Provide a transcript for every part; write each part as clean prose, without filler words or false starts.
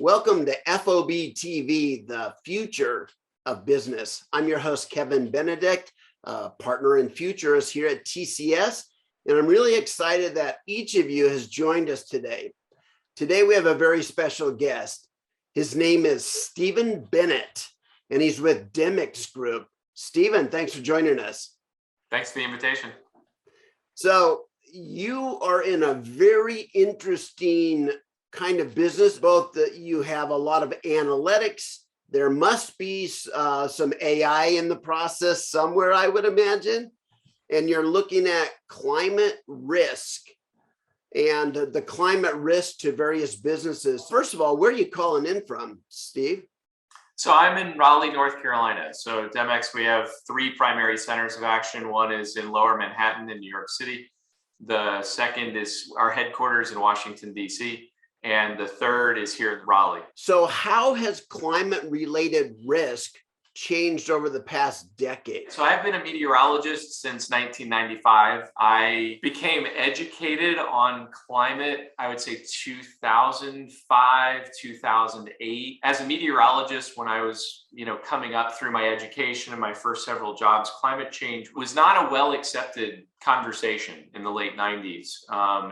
Welcome to FOBtv, the future of business. I'm your host, Kevin Benedict, partner and futurist here at TCS, and I'm really excited that each of you has joined us today. Today, we have a very special guest. His name is Steve Bennett, and he's with Demex Group. Steven, thanks for joining us. Thanks for the invitation. So you are in a very interesting kind of business, both that you have a lot of analytics. There must be some AI in the process somewhere, I would imagine. And you're looking at climate risk and the climate risk to various businesses. First of all, where are you calling in from, Steve? So I'm in Raleigh, North Carolina. So Demex, we have three primary centers of action. One is in Lower Manhattan in New York City. The second is our headquarters in Washington, D.C. And the third is here in Raleigh. So how has climate-related risk changed over the past decade? So I've been a meteorologist since 1995. I became educated on climate, I would say 2005, 2008. As a meteorologist, when I was, coming up through my education and my first several jobs, climate change was not a well-accepted conversation in the late 90s,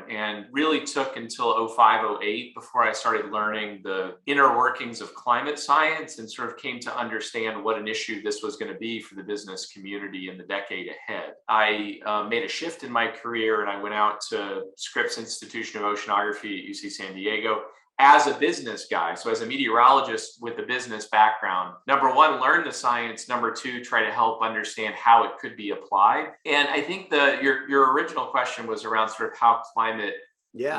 and really took until 05, 08 before I started learning the inner workings of climate science and sort of came to understand what an issue this was going to be for the business community in the decade ahead. I made a shift in my career and I went out to Scripps Institution of Oceanography at UC San Diego as a business guy. So as a meteorologist with a business background, number one, learn the science. Number two, try to help understand how it could be applied. And I think your original question was around sort of how climate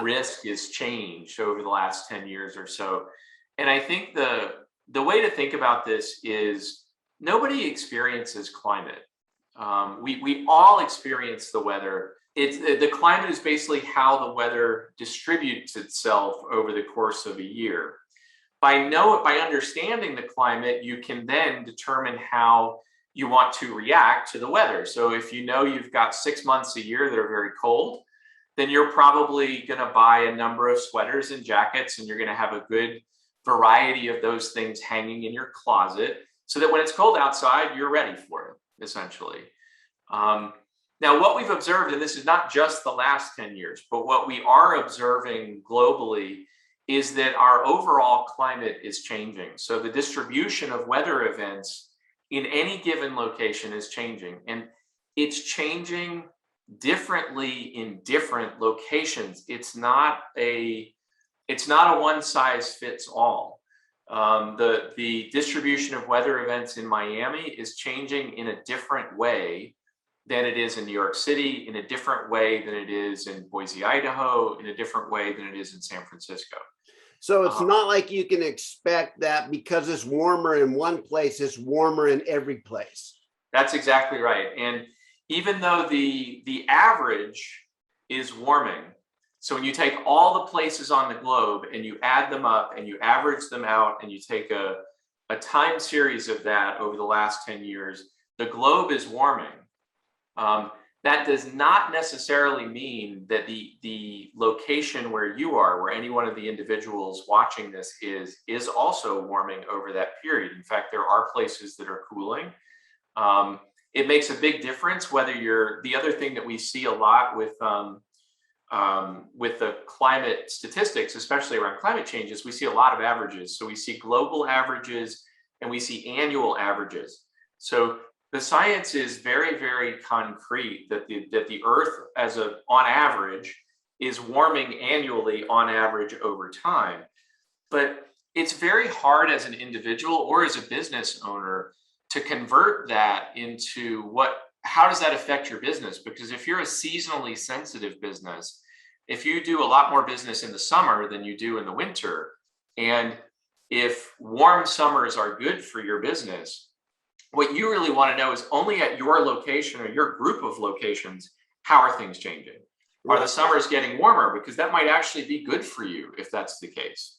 risk has changed over the last 10 years or so. And I think the way to think about this is nobody experiences climate. We all experience the weather. The climate is basically how the weather distributes itself over the course of a year. By understanding the climate, you can then determine how you want to react to the weather. So if you know you've got 6 months a year that are very cold, then you're probably going to buy a number of sweaters and jackets, and you're going to have a good variety of those things hanging in your closet so that when it's cold outside, you're ready for it, essentially. Now, what we've observed, and this is not just the last 10 years, but what we are observing globally is that our overall climate is changing. So the distribution of weather events in any given location is changing, and it's changing differently in different locations. It's not a one size fits all. The distribution of weather events in Miami is changing in a different way than it is in New York City, in a different way than it is in Boise, Idaho, in a different way than it is in San Francisco. So it's not like you can expect that because it's warmer in one place, it's warmer in every place. That's exactly right. And even though the average is warming, so when you take all the places on the globe and you add them up and you average them out and you take a time series of that over the last 10 years, the globe is warming. That does not necessarily mean that the location where you are, where any one of the individuals watching this is also warming over that period. In fact, there are places that are cooling. It makes a big difference whether the other thing that we see a lot with the climate statistics, especially around climate change, is we see a lot of averages. So we see global averages and we see annual averages. So the science is very, very concrete that the Earth, on average, is warming annually on average over time. But it's very hard as an individual or as a business owner to convert that into how does that affect your business? Because if you're a seasonally sensitive business, if you do a lot more business in the summer than you do in the winter, and if warm summers are good for your business, what you really want to know is only at your location or your group of locations, how are things changing? Are the summers getting warmer? Because that might actually be good for you if that's the case.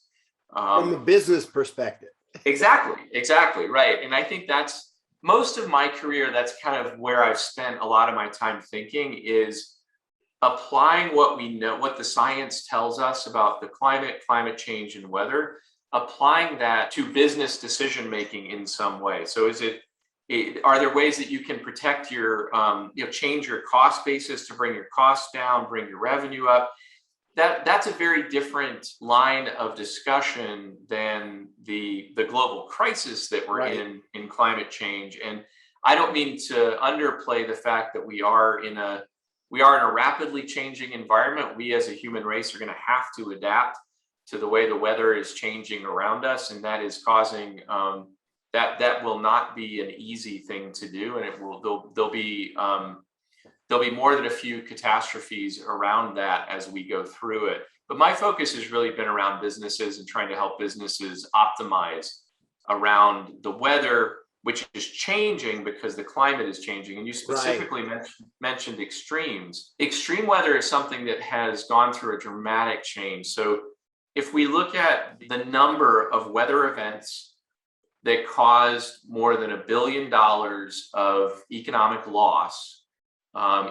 From a business perspective. Exactly, right. And I think that's most of my career, that's kind of where I've spent a lot of my time thinking, is applying what we know, what the science tells us about the climate change and weather, applying that to business decision making in some way. So are there ways that you can protect your, change your cost basis to bring your costs down, bring your revenue up? That's a very different line of discussion than the global crisis that we're in climate change. And I don't mean to underplay the fact that we are in a rapidly changing environment. We as a human race are going to have to adapt to the way the weather is changing around us, and that is causing that will not be an easy thing to do, and there'll be more than a few catastrophes around that as we go through it. But my focus has really been around businesses and trying to help businesses optimize around the weather, which is changing because the climate is changing. And you specifically mentioned extremes. Extreme weather is something that has gone through a dramatic change. So if we look at the number of weather events that caused more than $1 billion of economic loss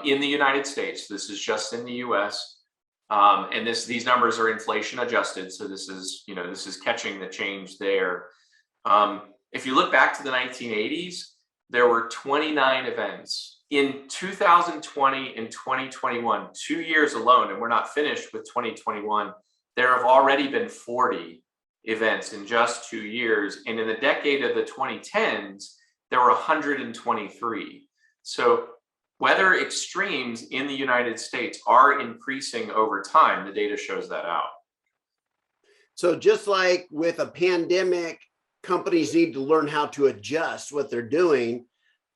in the United States, this is just in the US, and these numbers are inflation adjusted. So this is catching the change there. If you look back to the 1980s, there were 29 events. In 2020 and 2021, 2 years alone, and we're not finished with 2021, there have already been 40 events in just 2 years. And in the decade of the 2010s, there were 123. So weather extremes in the United States are increasing over time. The data shows that out. So just like with a pandemic, companies need to learn how to adjust what they're doing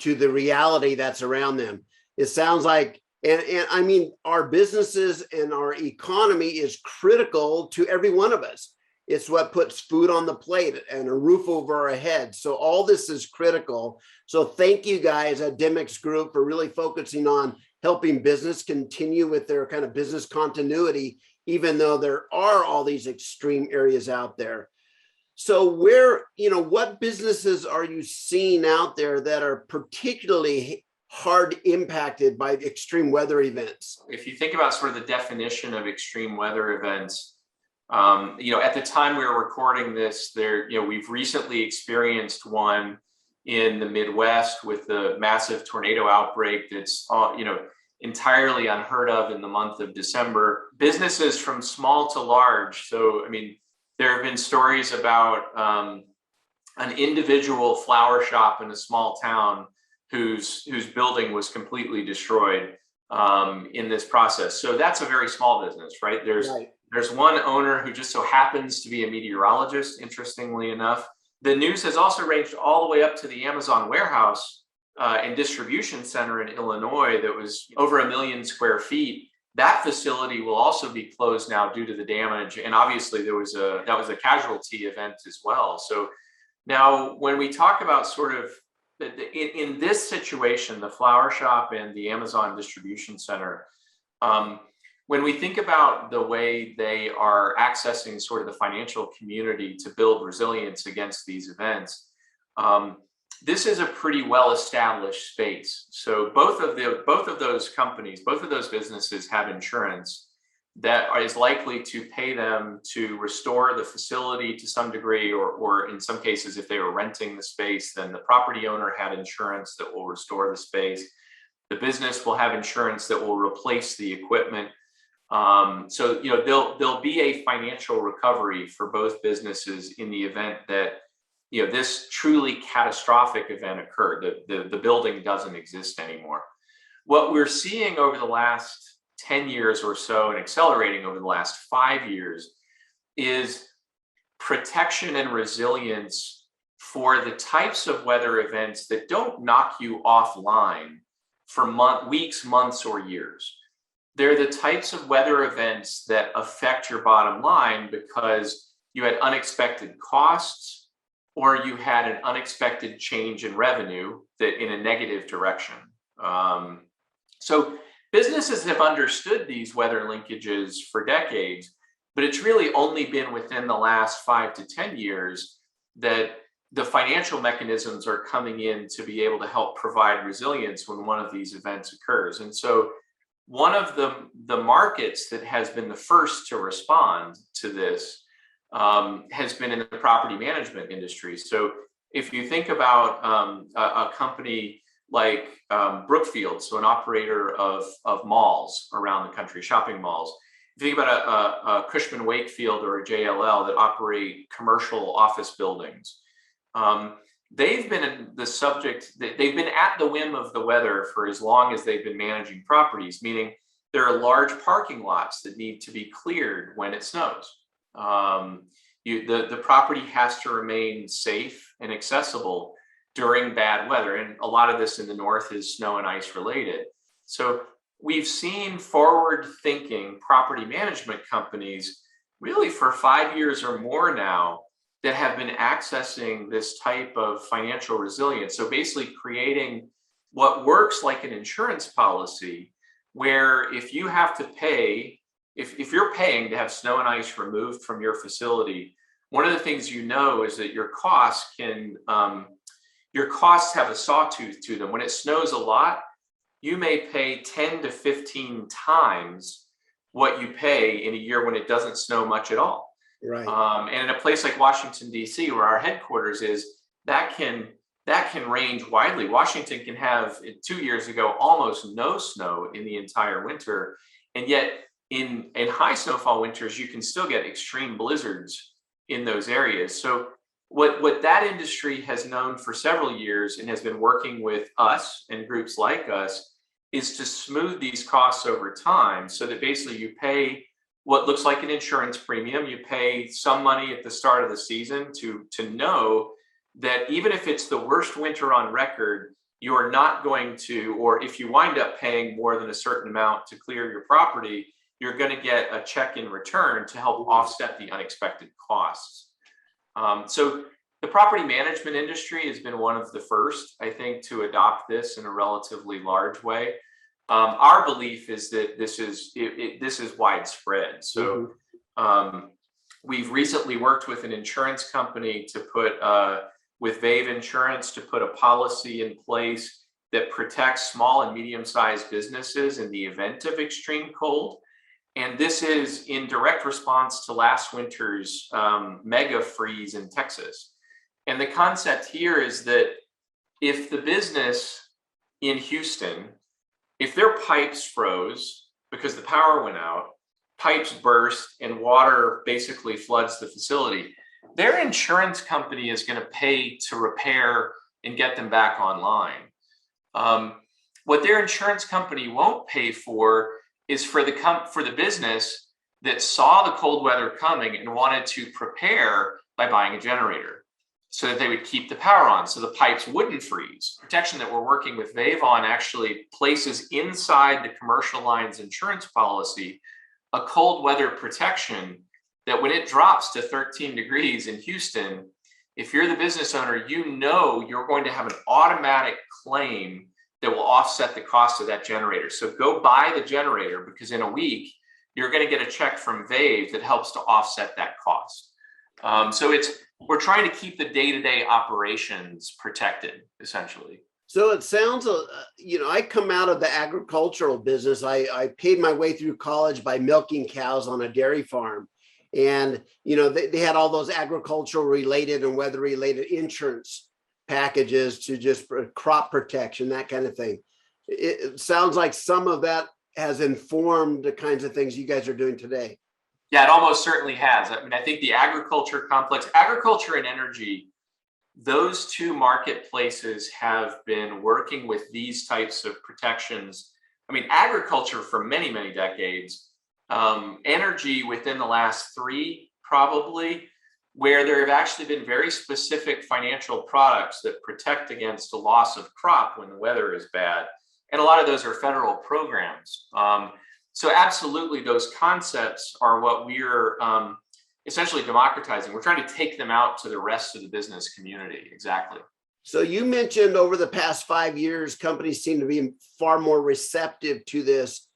to the reality that's around them. It sounds like, and I mean, our businesses and our economy is critical to every one of us. It's what puts food on the plate and a roof over our heads. So all this is critical. So thank you guys at Demex Group for really focusing on helping business continue with their kind of business continuity, even though there are all these extreme areas out there. So what businesses are you seeing out there that are particularly hard impacted by extreme weather events? If you think about sort of the definition of extreme weather events, at the time we were recording this, we've recently experienced one in the Midwest with the massive tornado outbreak that's, entirely unheard of in the month of December. Businesses from small to large. So, I mean, there have been stories about an individual flower shop in a small town whose building was completely destroyed in this process. So that's a very small business, right? There's one owner who just so happens to be a meteorologist, interestingly enough. The news has also ranged all the way up to the Amazon warehouse and distribution center in Illinois that was over 1 million square feet. That facility will also be closed now due to the damage. And obviously that was a casualty event as well. So now when we talk about sort of in this situation, the flower shop and the Amazon distribution center, when we think about the way they are accessing sort of the financial community to build resilience against these events, this is a pretty well-established space. So both of those companies, both of those businesses have insurance that is likely to pay them to restore the facility to some degree, or in some cases, if they were renting the space, then the property owner had insurance that will restore the space. The business will have insurance that will replace the equipment. So there'll be a financial recovery for both businesses in the event that this truly catastrophic event occurred. The building doesn't exist anymore. What we're seeing over the last 10 years or so, and accelerating over the last 5 years, is protection and resilience for the types of weather events that don't knock you offline for weeks, months, or years. They're the types of weather events that affect your bottom line because you had unexpected costs, or you had an unexpected change in revenue that in a negative direction. So businesses have understood these weather linkages for decades, but it's really only been within the last 5 to 10 years that the financial mechanisms are coming in to be able to help provide resilience when one of these events occurs. And so one of the markets that has been the first to respond to this has been in the property management industry. So if you think about a company like Brookfield, so an operator of malls around the country, shopping malls. If you think about a Cushman Wakefield or a JLL that operate commercial office buildings, they've been the subject, they've been at the whim of the weather for as long as they've been managing properties, meaning there are large parking lots that need to be cleared when it snows. The property has to remain safe and accessible during bad weather. And a lot of this in the north is snow and ice related. So we've seen forward-thinking property management companies really for 5 years or more now that have been accessing this type of financial resilience. So basically creating what works like an insurance policy, where if you have to pay, if you're paying to have snow and ice removed from your facility, one of the things you know is that your costs have a sawtooth to them. When it snows a lot, you may pay 10 to 15 times what you pay in a year when it doesn't snow much at all. Right. And in a place like Washington, D.C., where our headquarters is, that can range widely. Washington can have, 2 years ago, almost no snow in the entire winter. And yet in high snowfall winters, you can still get extreme blizzards in those areas. So what that industry has known for several years and has been working with us and groups like us is to smooth these costs over time, so that basically you pay what looks like an insurance premium. You pay some money at the start of the season to know that even if it's the worst winter on record, you're not going to, or if you wind up paying more than a certain amount to clear your property, you're going to get a check in return to help offset the unexpected costs. So the property management industry has been one of the first, I think, to adopt this in a relatively large way. Our belief is that this is widespread. So we've recently worked with an insurance company to put, with Vave Insurance, to put a policy in place that protects small and medium-sized businesses in the event of extreme cold. And this is in direct response to last winter's mega freeze in Texas. And the concept here is that if the business in Houston, if their pipes froze because the power went out, pipes burst, and water basically floods the facility, their insurance company is going to pay to repair and get them back online. What their insurance company won't pay for is for the business that saw the cold weather coming and wanted to prepare by buying a generator so that they would keep the power on, so the pipes wouldn't freeze. Protection that we're working with Vave on actually places inside the commercial lines insurance policy a cold weather protection that when it drops to 13 degrees in Houston, if you're the business owner, you know you're going to have an automatic claim that will offset the cost of that generator. So go buy the generator, because in a week, you're going to get a check from Vave that helps to offset that cost. So we're trying to keep the day-to-day operations protected, essentially. So it sounds, I come out of the agricultural business. I paid my way through college by milking cows on a dairy farm. And, they had all those agricultural related and weather related insurance packages to just crop protection, that kind of thing. It sounds like some of that has informed the kinds of things you guys are doing today. Yeah, it almost certainly has. I mean, I think the agriculture complex, agriculture and energy, those two marketplaces have been working with these types of protections. I mean, agriculture for many, many decades, energy within the last 3, probably, where there have actually been very specific financial products that protect against a loss of crop when the weather is bad. And a lot of those are federal programs. So absolutely, those concepts are what we're essentially democratizing. We're trying to take them out to the rest of the business community. Exactly. So you mentioned over the past 5 years, companies seem to be far more receptive to this.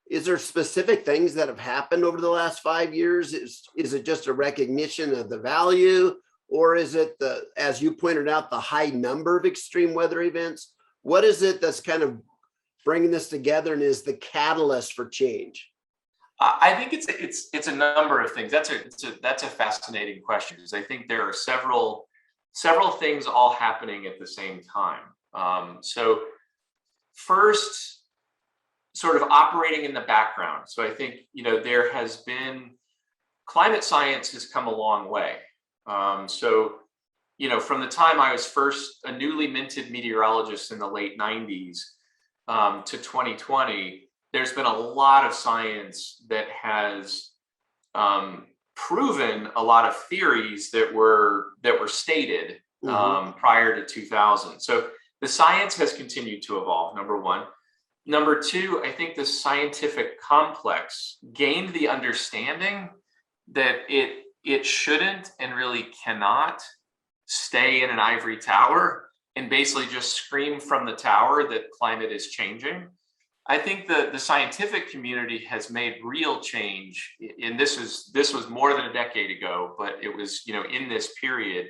Is there specific things that have happened over the last 5 years? Is it just a recognition of the value, or is it as you pointed out, the high number of extreme weather events? What is it that's kind of bringing this together and is the catalyst for change? I think it's a number of things. That's a fascinating question, because I think there are several things all happening at the same time. So first, sort of operating in the background. So I think, there has been, climate science has come a long way. So, from the time I was first a newly minted meteorologist in the late 90s to 2020, there's been a lot of science that has proven a lot of theories that were stated prior to 2000. So the science has continued to evolve, number one. Number two, I think the scientific complex gained the understanding that it shouldn't and really cannot stay in an ivory tower and basically just scream from the tower that climate is changing. I think the scientific community has made real change, and this was more than a decade ago, but it was, in this period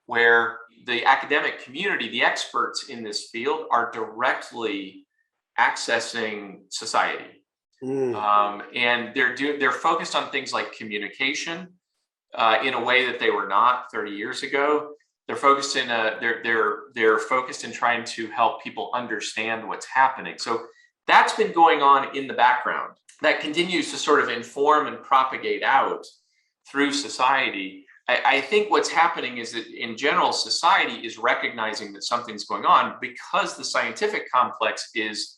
where the academic community, the experts in this field, are directly accessing society. And they're focused on things like communication in a way that they were not 30 years ago. They're focused they're focused in trying to help people understand what's happening. So that's been going on in the background. That continues to sort of inform and propagate out through society. I think what's happening is that in general, society is recognizing that something's going on because the scientific complex is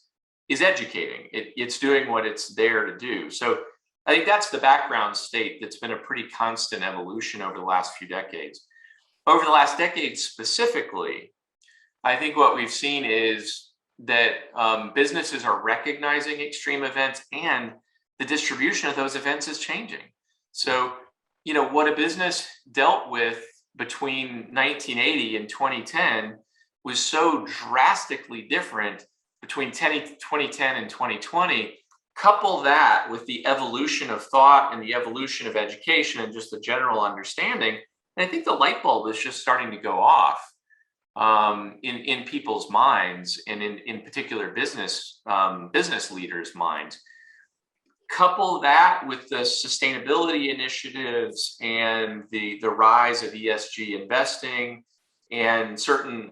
educating. It's doing what it's there to do. So I think that's the background state that's been a pretty constant evolution over the last few decades. Over the last decade specifically, I think what we've seen is that businesses are recognizing extreme events, and the distribution of those events is changing. So, what a business dealt with between 1980 and 2010 was so drastically different between 2010 and 2020. Couple that with the evolution of thought and the evolution of education and just the general understanding, and I think the light bulb is just starting to go off in people's minds, and in particular business leaders' minds. Couple that with the sustainability initiatives and the rise of ESG investing and certain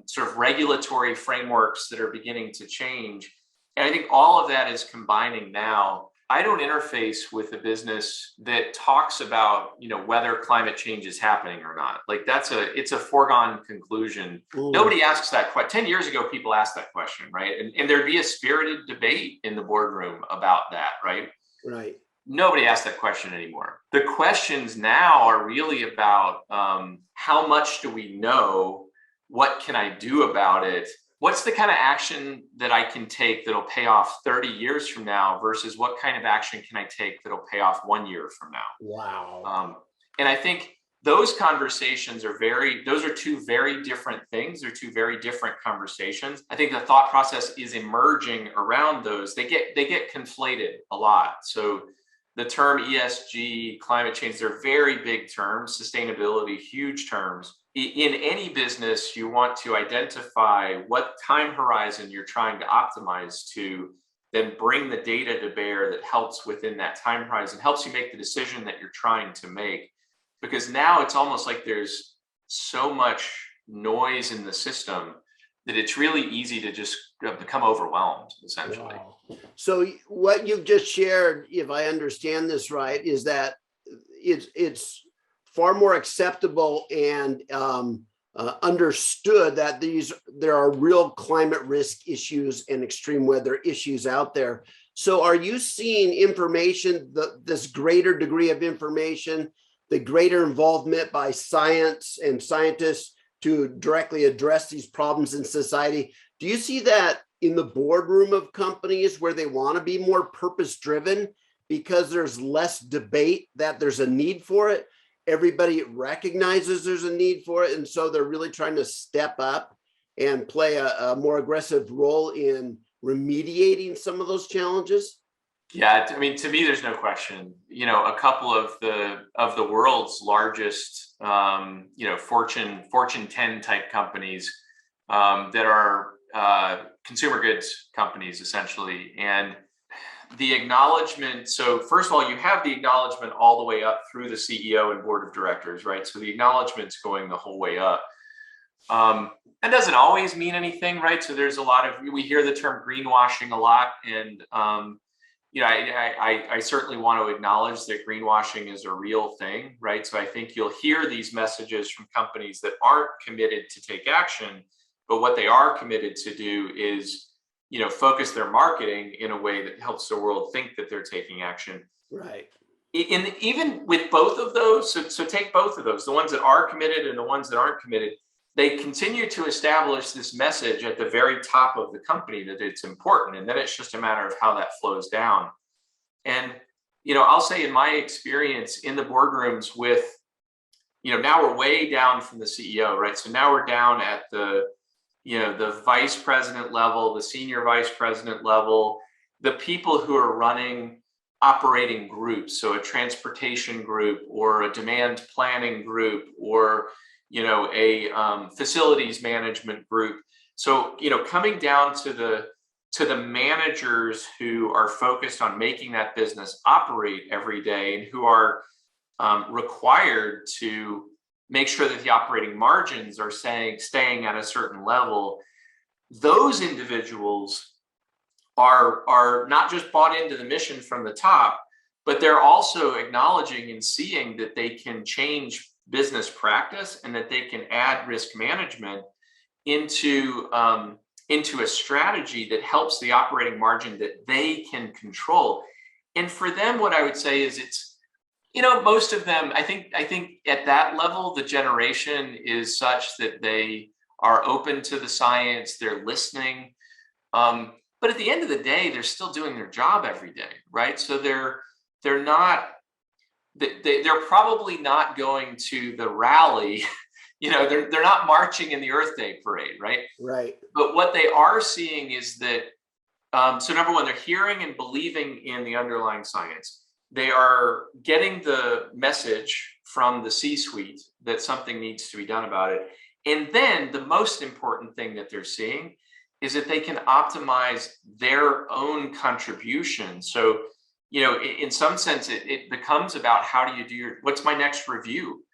sort of regulatory frameworks that are beginning to change. And I think all of that is combining now. I don't interface with a business that talks about, whether climate change is happening or not. Like it's a foregone conclusion. Nobody asks that question. 10 years ago, people asked that question, right? And there'd be a spirited debate in the boardroom about that, right? Right. Nobody asks that question anymore. The questions now are really about how much do we know? What can I do about it? What's the kind of action that I can take that'll pay off 30 years from now versus what kind of action can I take that'll pay off 1 year from now? Wow. And I think those conversations those are two very different things. They're two very different conversations. I think the thought process is emerging around those. They get conflated a lot. So the term ESG, climate change, they're very big terms. Sustainability, huge terms. In any business, you want to identify what time horizon you're trying to optimize to, then bring the data to bear that helps within that time horizon, helps you make the decision that you're trying to make. Because now it's almost like there's so much noise in the system that it's really easy to just become overwhelmed, essentially. Wow. So what you've just shared, if I understand this right, is that it's far more acceptable and understood that there are real climate risk issues and extreme weather issues out there. So are you seeing information, this greater degree of information, the greater involvement by science and scientists to directly address these problems in society? Do you see that in the boardroom of companies where they want to be more purpose-driven because there's less debate that there's a need for it? Everybody recognizes there's a need for it, and so they're really trying to step up and play a more aggressive role in remediating some of those challenges? Yeah, I mean, to me, there's no question. A couple of the world's largest, Fortune 10 type companies that are consumer goods companies, essentially, and The acknowledgement. So first of all, you have the acknowledgement all the way up through the CEO and board of directors, right? So the acknowledgement's going the whole way up. That doesn't always mean anything, right? So there's a lot of, we hear the term greenwashing a lot, and I certainly want to acknowledge that greenwashing is a real thing, right? So I think you'll hear these messages from companies that aren't committed to take action, but what they are committed to do is, focus their marketing in a way that helps the world think that they're taking action. Right. Even with both of those, so take both of those, the ones that are committed and the ones that aren't committed, they continue to establish this message at the very top of the company that it's important. And then it's just a matter of how that flows down. And, I'll say in my experience in the boardrooms with, now we're way down from the CEO, right? So now we're down at the vice president level, the senior vice president level, the people who are running operating groups. So a transportation group or a demand planning group or a facilities management group. So, coming down to the managers who are focused on making that business operate every day and who are required to make sure that the operating margins are staying at a certain level. Those individuals are not just bought into the mission from the top, but they're also acknowledging and seeing that they can change business practice and that they can add risk management into a strategy that helps the operating margin that they can control. And for them, what I would say is it's, most of them, I think at that level, the generation is such that they are open to the science, they're listening. But at the end of the day, they're still doing their job every day, right? So they're probably not going to the rally, they're not marching in the Earth Day parade, right? Right. But what they are seeing is that, so number one, they're hearing and believing in the underlying science. They are getting the message from the C-suite that something needs to be done about it. And then the most important thing that they're seeing is that they can optimize their own contribution. So, in some sense, it becomes about how do you do what's my next review?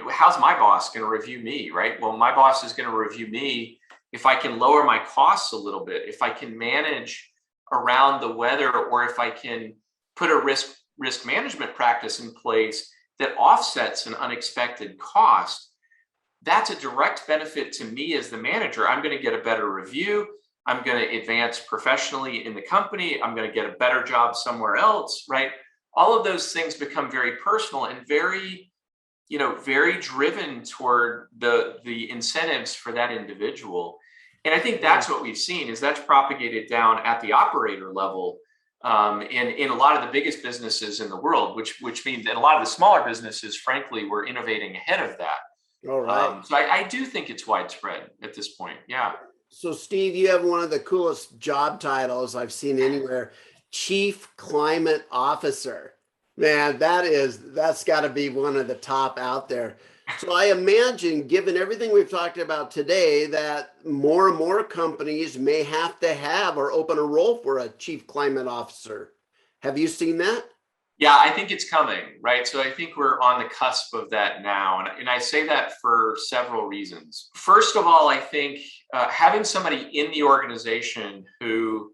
How's my boss going to review me, right? Well, my boss is going to review me if I can lower my costs a little bit, if I can manage around the weather, or if I can put a risk management practice in place that offsets an unexpected cost. That's a direct benefit to me as the manager. I'm going to get a better review. I'm going to advance professionally in the company. I'm going to get a better job somewhere else, right? All of those things become very personal and very, very driven toward the incentives for that individual. And I think that's what we've seen is that's propagated down at the operator level. In a lot of the biggest businesses in the world, which means that a lot of the smaller businesses, frankly, were innovating ahead of that. All right. So I do think it's widespread at this point. Yeah. So Steve, you have one of the coolest job titles I've seen anywhere, Chief Climate Officer. Man, that's got to be one of the top out there. So I imagine, given everything we've talked about today, that more and more companies may have to have or open a role for a chief climate officer. Have you seen that? Yeah, I think it's coming, right? So I think we're on the cusp of that now. And I say that for several reasons. First of all, I think having somebody in the organization who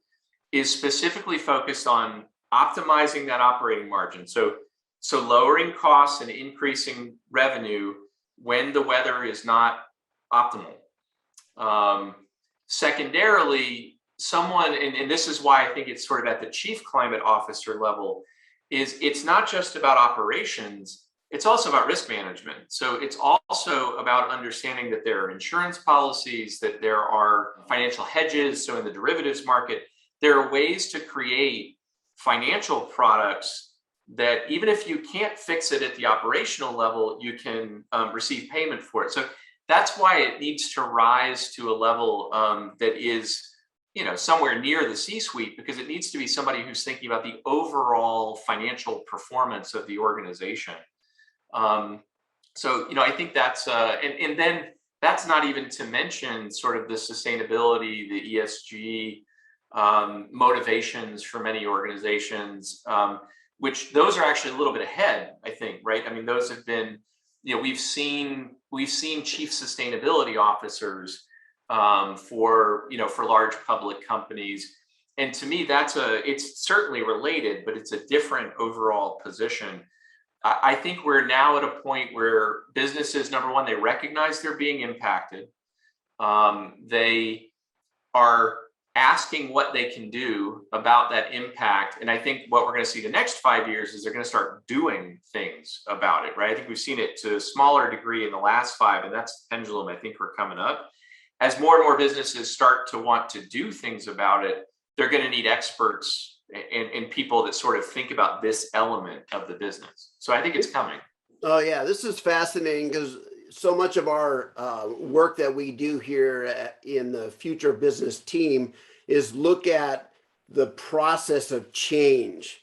is specifically focused on optimizing that operating margin. So lowering costs and increasing revenue when the weather is not optimal. Secondarily, someone, and this is why I think it's sort of at the chief climate officer level, is it's not just about operations, it's also about risk management. So it's also about understanding that there are insurance policies, that there are financial hedges. So in the derivatives market, there are ways to create financial products that even if you can't fix it at the operational level, you can receive payment for it. So that's why it needs to rise to a level that is, somewhere near the C-suite, because it needs to be somebody who's thinking about the overall financial performance of the organization. I think that's, and then that's not even to mention sort of the sustainability, the ESG motivations for many organizations, which those are actually a little bit ahead, I think, right? I mean, those have been, we've seen chief sustainability officers for large public companies. And to me, it's certainly related, but it's a different overall position. I think we're now at a point where businesses, number one, they recognize they're being impacted. They are asking what they can do about that impact. And I think what we're going to see the next 5 years is they're going to start doing things about it, right? I think we've seen it to a smaller degree in the last 5, and that's the pendulum I think we're coming up. As more and more businesses start to want to do things about it, they're going to need experts and people that sort of think about this element of the business. So I think it's coming. Oh yeah, this is fascinating because so much of our work that we do here in the Future Business team is look at the process of change,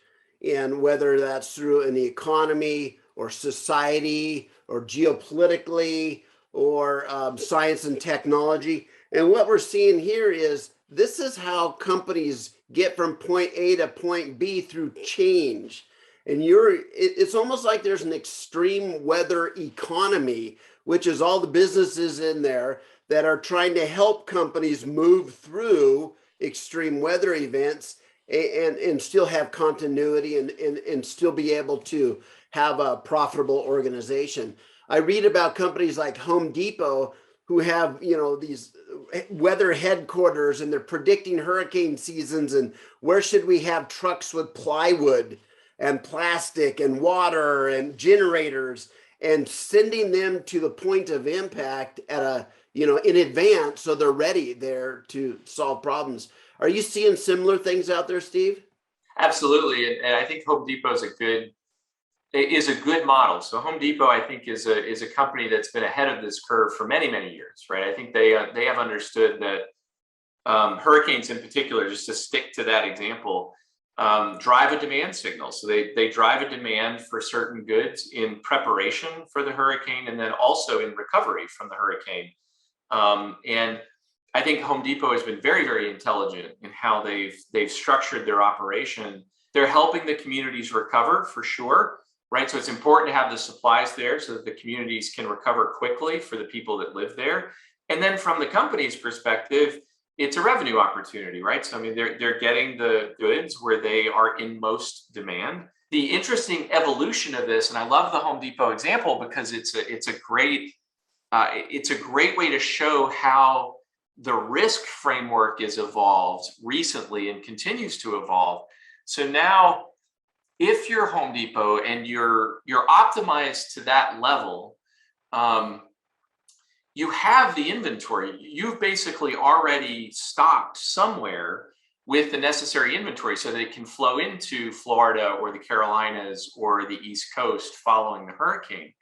and whether that's through in the economy or society or geopolitically or science and technology. And what we're seeing here is this is how companies get from point A to point B through change. And it's almost like there's an extreme weather economy, which is all the businesses in there that are trying to help companies move through extreme weather events and still have continuity and still be able to have a profitable organization. I read about companies like Home Depot who have, these weather headquarters, and they're predicting hurricane seasons and where should we have trucks with plywood and plastic and water and generators, and sending them to the point of impact at in advance, so they're ready there to solve problems. Are you seeing similar things out there, Steve? Absolutely, and I think Home Depot is a good model. So Home Depot, I think, is a company that's been ahead of this curve for many, many years, right? I think they have understood that hurricanes in particular, just to stick to that example, drive a demand signal. So they drive a demand for certain goods in preparation for the hurricane and then also in recovery from the hurricane. And I think Home Depot has been very, very intelligent in how they've structured their operation. They're helping the communities recover for sure, right? So it's important to have the supplies there so that the communities can recover quickly for the people that live there. And then from the company's perspective, it's a revenue opportunity, right? So I mean, they're getting the goods where they are in most demand. The interesting evolution of this, and I love the Home Depot example because it's a great way to show how the risk framework is evolved recently and continues to evolve. So now, if you're Home Depot and you're optimized to that level, you have the inventory. You've basically already stocked somewhere with the necessary inventory so that it can flow into Florida or the Carolinas or the East Coast following the hurricane.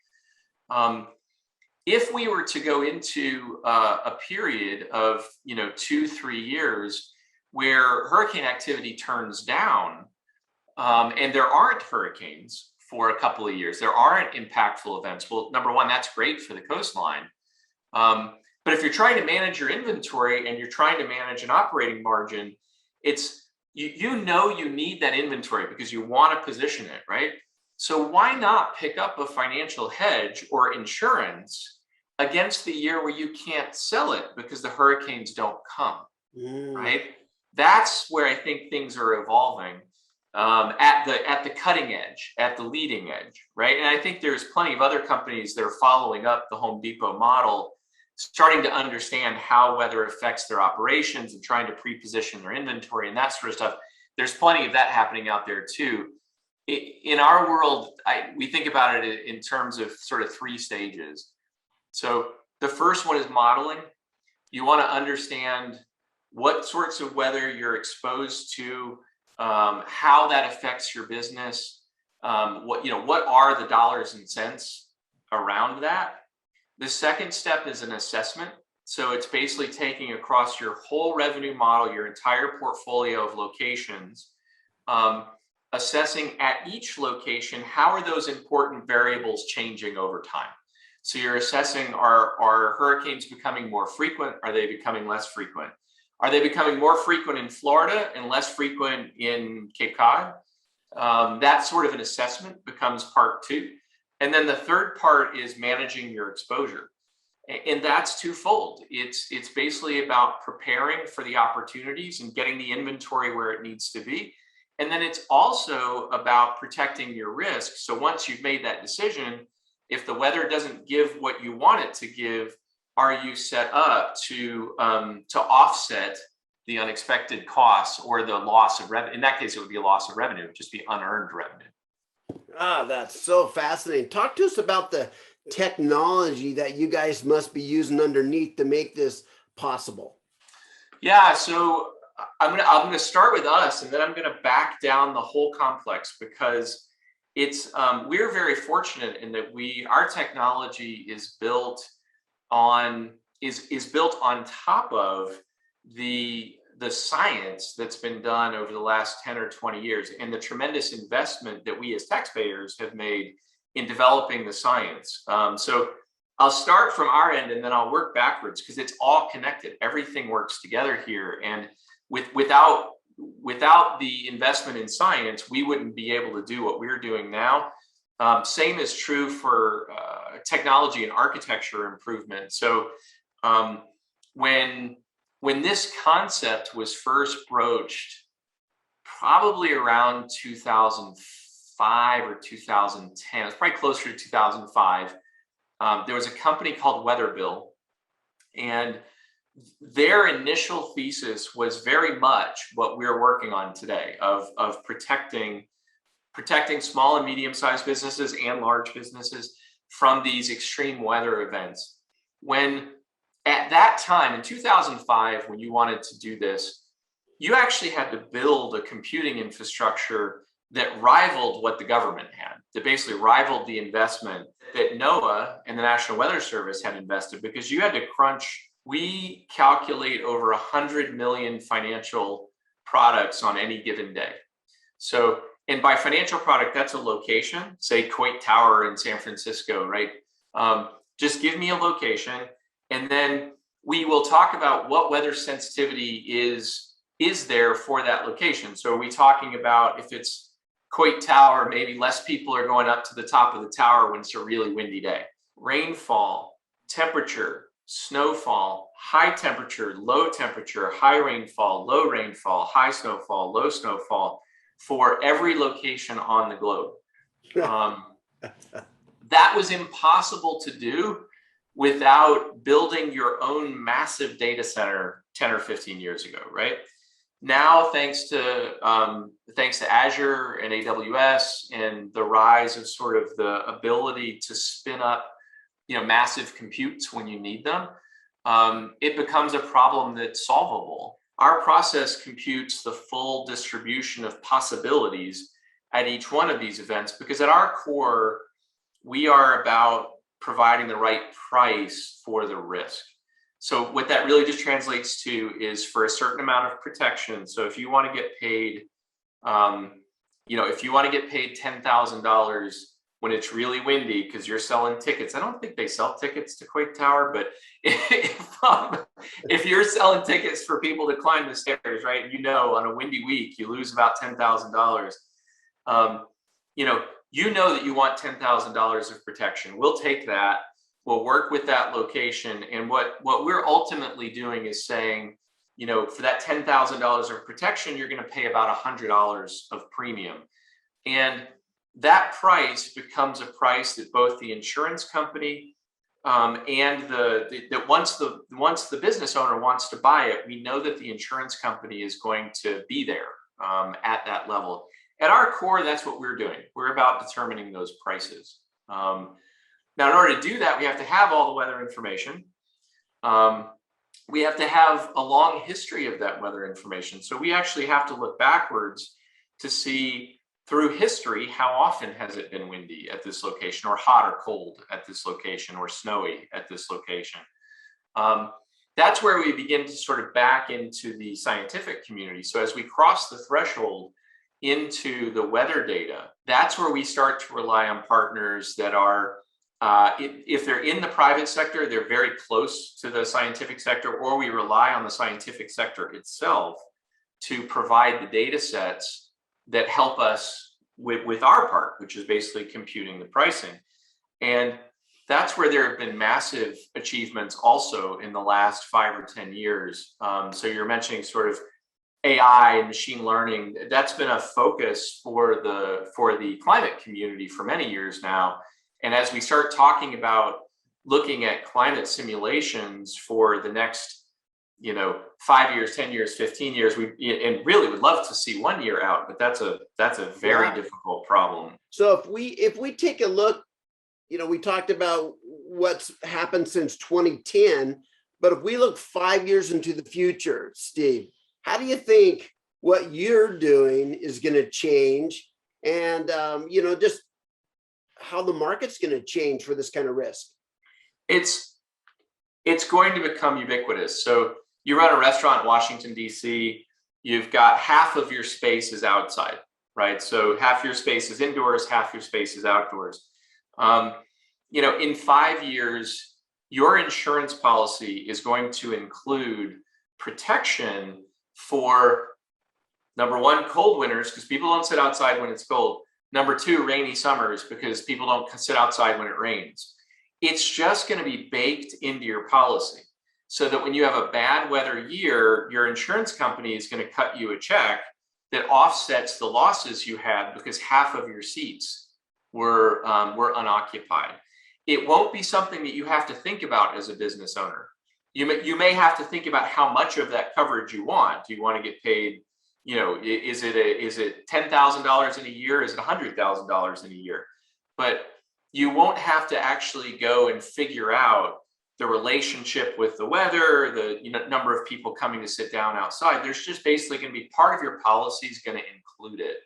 If we were to go into a period of 2-3 years where hurricane activity turns down, and there aren't hurricanes for a couple of years, there aren't impactful events. Well, number one, that's great for the coastline. But if you're trying to manage your inventory and you're trying to manage an operating margin, it's you need that inventory because you want to position it, right? So why not pick up a financial hedge or insurance against the year where you can't sell it because the hurricanes don't come, right? That's where I think things are evolving at the cutting edge, at the leading edge, right? And I think there's plenty of other companies that are following up the Home Depot model, starting to understand how weather affects their operations and trying to pre-position their inventory and that sort of stuff. There's plenty of that happening out there too. In our world, we think about it in terms of sort of 3 stages. So the first one is modeling. You want to understand what sorts of weather you're exposed to, how that affects your business, what are the dollars and cents around that. The second step is an assessment. So it's basically taking across your whole revenue model, your entire portfolio of locations, assessing at each location, how are those important variables changing over time? So you're assessing, are hurricanes becoming more frequent? Are they becoming less frequent? Are they becoming more frequent in Florida and less frequent in Cape Cod? That sort of an assessment becomes part two. And then the third part is managing your exposure. And that's twofold. It's basically about preparing for the opportunities and getting the inventory where it needs to be. And then it's also about protecting your risk. So once you've made that decision, if the weather doesn't give what you want it to give, are you set up to offset the unexpected costs or the loss of revenue? In that case, it would be a loss of revenue, it'd just be unearned revenue. Ah, that's so fascinating. Talk to us about the technology that you guys must be using underneath to make this possible. Yeah, so I'm gonna start with us, and then I'm gonna back down the whole complex, because it's we're very fortunate in that our technology is built on top of the science that's been done over the last 10 or 20 years, and the tremendous investment that we as taxpayers have made in developing the science. So I'll start from our end and then I'll work backwards, because it's all connected. Everything works together here. And without the investment in science, we wouldn't be able to do what we're doing now. Same is true for technology and architecture improvement. So when this concept was first broached, probably around 2005 or 2010, it's probably closer to 2005, there was a company called Weatherbill, and their initial thesis was very much what we're working on today, of protecting small and medium-sized businesses and large businesses from these extreme weather events. When at that time in 2005, when you wanted to do this, you actually had to build a computing infrastructure that rivaled what the government had, that basically rivaled the investment that NOAA and the National Weather Service had invested, because you had to crunch. We calculate over 100 million financial products on any given day. So, and by financial product, that's a location, say Coit Tower in San Francisco, right? Just give me a location, and then we will talk about what weather sensitivity is there for that location. So are we talking about, if it's Coit Tower, maybe less people are going up to the top of the tower when it's a really windy day. Rainfall, temperature, snowfall, high temperature, low temperature, high rainfall, low rainfall, high snowfall, low snowfall, for every location on the globe. That was impossible to do without building your own massive data center 10 or 15 years ago, right? Now, thanks to Azure and AWS and the rise of sort of the ability to spin up, massive computes when you need them, it becomes a problem that's solvable. Our process computes the full distribution of possibilities at each one of these events, because at our core, we are about providing the right price for the risk. So what that really just translates to is, for a certain amount of protection. So if you want to get paid, if you want to get paid $10,000 when it's really windy because you're selling tickets. I don't think they sell tickets to Quake Tower, but if you're selling tickets for people to climb the stairs, right? On a windy week, you lose about $10,000. You know that you want $10,000 of protection. We'll take that. We'll work with that location. And what we're ultimately doing is saying, for that $10,000 of protection, you're going to pay about $100 of premium. And that price becomes a price that both the insurance company and that once the business owner wants to buy it, we know that the insurance company is going to be there at that level. At our core, that's what we're doing. We're about determining those prices. Now, in order to do that, we have to have all the weather information. We have to have a long history of that weather information. So we actually have to look backwards to see, through history, how often has it been windy at this location, or hot or cold at this location, or snowy at this location. That's where we begin to sort of back into the scientific community. So as we cross the threshold into the weather data, that's where we start to rely on partners that are If they're in the private sector, they're very close to the scientific sector, or we rely on the scientific sector itself to provide the data sets that help us with our part, which is basically computing the pricing. And that's where there have been massive achievements also in the last 5 or 10 years. So you're mentioning sort of AI and machine learning. That's been a focus for the climate community for many years now. And as we start talking about looking at climate simulations for the next, 5 years, 10 years, 15 years, and really would love to see 1 year out, but that's a very difficult problem. So if we take a look, we talked about what's happened since 2010, but if we look 5 years into the future, Steve, how do you think what you're doing is going to change? And, just how the market's going to change for this kind of risk? It's going to become ubiquitous. So you run a restaurant in Washington, D.C., you've got half of your space is outside, right? So half your space is indoors, half your space is outdoors. In 5 years, your insurance policy is going to include protection for, number one, cold winters, because people don't sit outside when it's cold. Number two, rainy summers, because people don't sit outside when it rains. It's just going to be baked into your policy so that when you have a bad weather year, your insurance company is going to cut you a check that offsets the losses you had because half of your seats were unoccupied. It won't be something that you have to think about as a business owner. You may have to think about how much of that coverage you want. Do you want to get paid? Is it $10,000 in a year? Is it $100,000 in a year? But you won't have to actually go and figure out the relationship with the weather, the number of people coming to sit down outside. There's just basically going to be part of your policy is going to include it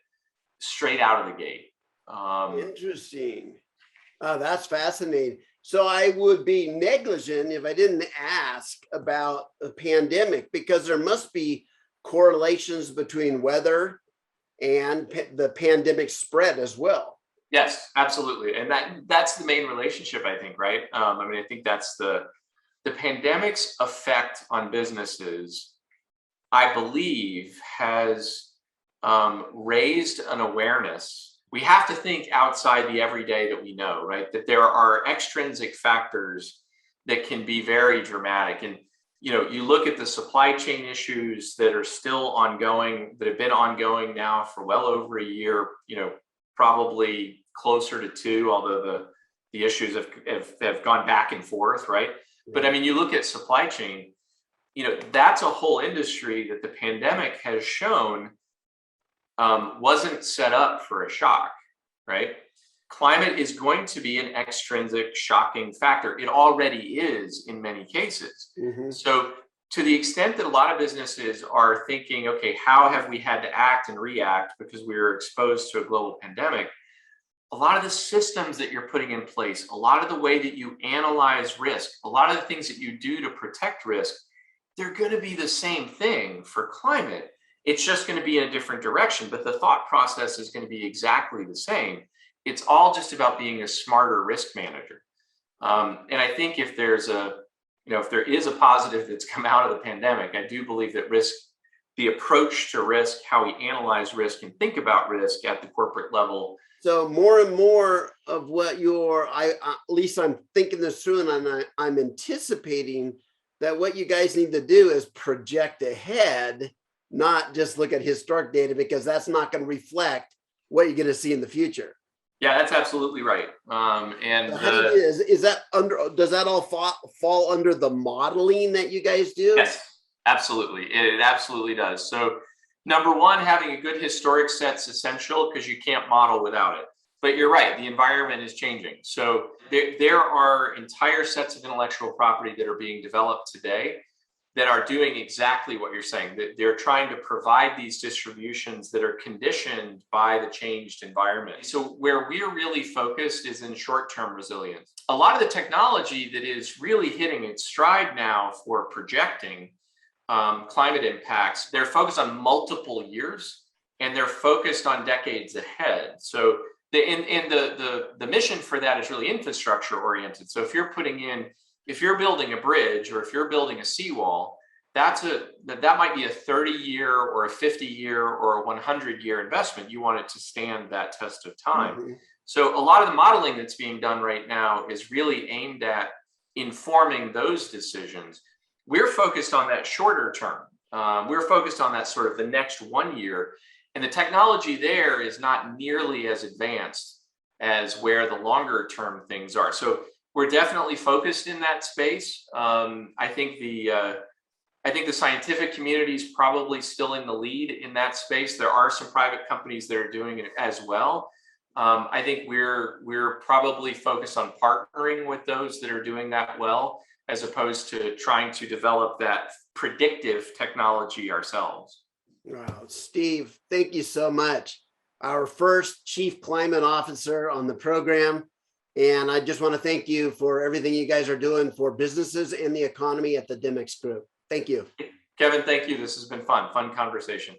straight out of the gate. Interesting. That's fascinating. So I would be negligent if I didn't ask about the pandemic, because there must be correlations between weather and the pandemic spread as well. Yes, absolutely. And that's the main relationship, I think, right? I think that's the pandemic's effect on businesses, I believe, has raised an awareness. We have to think outside the everyday that we know, right? That there are extrinsic factors that can be very dramatic. And, you look at the supply chain issues that are still ongoing, that have been ongoing now for well over a year, probably closer to 2, although the issues have gone back and forth, right? But you look at supply chain, that's a whole industry that the pandemic has shown wasn't set up for a shock, right? Climate is going to be an extrinsic shocking factor. It already is in many cases. Mm-hmm. So to the extent that a lot of businesses are thinking, okay, how have we had to act and react because we were exposed to a global pandemic? A lot of the systems that you're putting in place, a lot of the way that you analyze risk, a lot of the things that you do to protect risk, they're going to be the same thing for climate. It's just going to be in a different direction, but the thought process is going to be exactly the same. It's all just about being a smarter risk manager. And I think if there is a positive that's come out of the pandemic, I do believe that risk, the approach to risk, how we analyze risk and think about risk at the corporate level. So more and more of what at least I'm thinking this through, and I'm anticipating that what you guys need to do is project ahead, not just look at historic data, because that's not going to reflect what you're going to see in the future. Yeah, that's absolutely right. Does that all fall under the modeling that you guys do? Yes, absolutely. It absolutely does. So number one, having a good historic set's essential because you can't model without it. But you're right, the environment is changing. So there are entire sets of intellectual property that are being developed today that are doing exactly what you're saying. That they're trying to provide these distributions that are conditioned by the changed environment. So where we're really focused is in short-term resilience. A lot of the technology that is really hitting its stride now for projecting climate impacts, they're focused on multiple years and they're focused on decades ahead. So the mission for that is really infrastructure oriented. So if you're building a bridge or if you're building a seawall, that might be a 30-year or a 50-year or a 100-year investment. You want it to stand that test of time. Mm-hmm. So a lot of the modeling that's being done right now is really aimed at informing those decisions. We're focused on that shorter term. We're focused on that sort of the next 1 year. And the technology there is not nearly as advanced as where the longer term things are. So we're definitely focused in that space. I think the scientific community is probably still in the lead in that space. There are some private companies that are doing it as well. I think we're probably focused on partnering with those that are doing that well, as opposed to trying to develop that predictive technology ourselves. Wow, Steve, thank you so much. Our first Chief Climate Officer on the program. And I just want to thank you for everything you guys are doing for businesses and the economy at the Demex Group. Thank you. Kevin, thank you. This has been fun conversation.